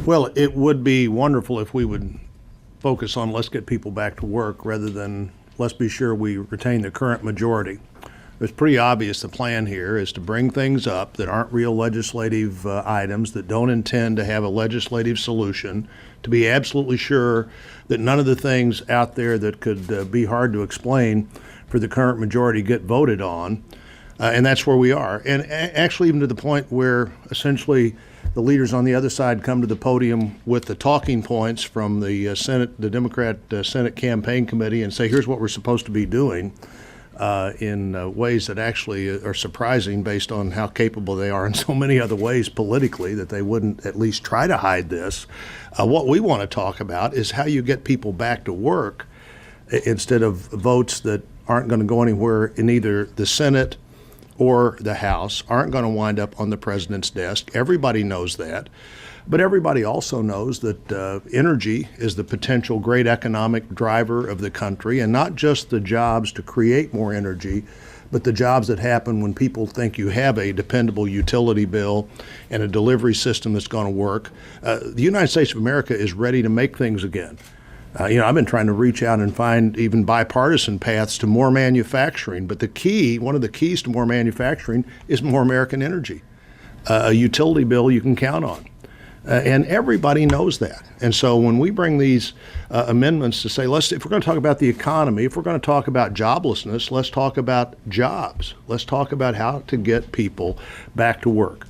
Well, it would be wonderful if we would focus on let's get people back to work rather than let's be sure we retain the current majority. It's pretty obvious the plan here is to bring things up that aren't real legislative items, that don't intend to have a legislative solution, to be absolutely sure that none of the things out there that could be hard to explain for the current majority get voted on. And that's where we are. And actually even to the point where essentially the leaders on the other side come to the podium with the talking points from the Senate, the Democrat Senate Campaign Committee, and say, here's what we're supposed to be doing in ways that actually are surprising based on how capable they are in so many other ways politically that they wouldn't at least try to hide this. What we want to talk about is how you get people back to work instead of votes that aren't going to go anywhere in either the Senate or the House, aren't going to wind up on the president's desk. Everybody knows that. But everybody also knows that energy is the potential great economic driver of the country, and not just the jobs to create more energy, but the jobs that happen when people think you have a dependable utility bill and a delivery system that's going to work. The United States of America is ready to make things again. I've been trying to reach out and find even bipartisan paths to more manufacturing, but one of the keys to more manufacturing is more American energy, a utility bill you can count on. And everybody knows that. And so when we bring these amendments to say, if we're going to talk about the economy, if we're going to talk about joblessness, let's talk about jobs. Let's talk about how to get people back to work.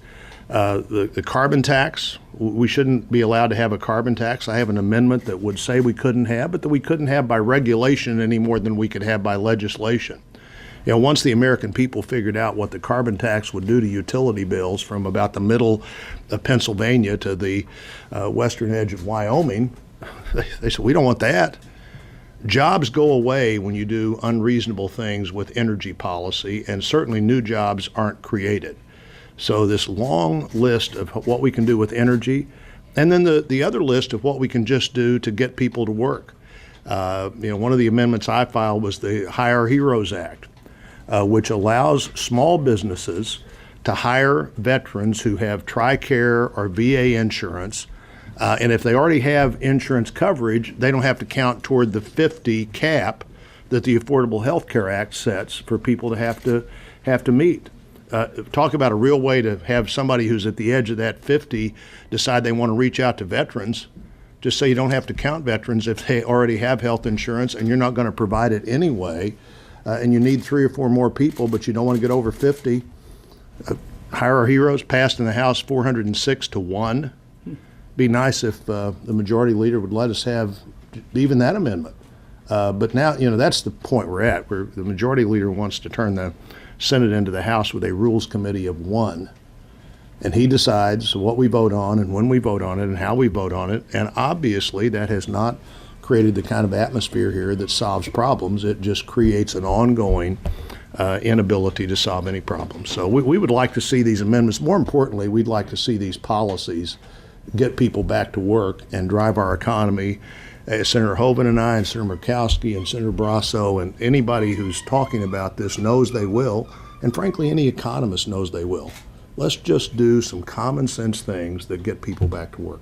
The carbon tax, we shouldn't be allowed to have a carbon tax. I have an amendment that would say we couldn't have, but that we couldn't have by regulation any more than we could have by legislation. Once the American people figured out what the carbon tax would do to utility bills from about the middle of Pennsylvania to the western edge of Wyoming, they said, we don't want that. Jobs go away when you do unreasonable things with energy policy, and certainly new jobs aren't created. So this long list of what we can do with energy, and then the other list of what we can just do to get people to work. One of the amendments I filed was the Hire Heroes Act, which allows small businesses to hire veterans who have TRICARE or VA insurance. And if they already have insurance coverage, they don't have to count toward the 50 cap that the Affordable Health Care Act sets for people to have to meet. Talk about a real way to have somebody who's at the edge of that 50 decide they want to reach out to veterans. Just say you don't have to count veterans if they already have health insurance and you're not going to provide it anyway, and you need 3 or 4 more people, but you don't want to get over 50. Hire Our Heroes passed in the House 406-1. Be nice if the majority leader would let us have even that amendment. But now, that's the point we're at, where the majority leader wants to turn the Senate into the House with a rules committee of 1. And he decides what we vote on and when we vote on it and how we vote on it. And obviously that has not created the kind of atmosphere here that solves problems. It just creates an ongoing inability to solve any problems. So we would like to see these amendments. More importantly, we'd like to see these policies get people back to work and drive our economy. Senator Hoeven and I and Senator Murkowski and Senator Brasso and anybody who's talking about this knows they will, and frankly any economist knows they will. Let's just do some common sense things that get people back to work.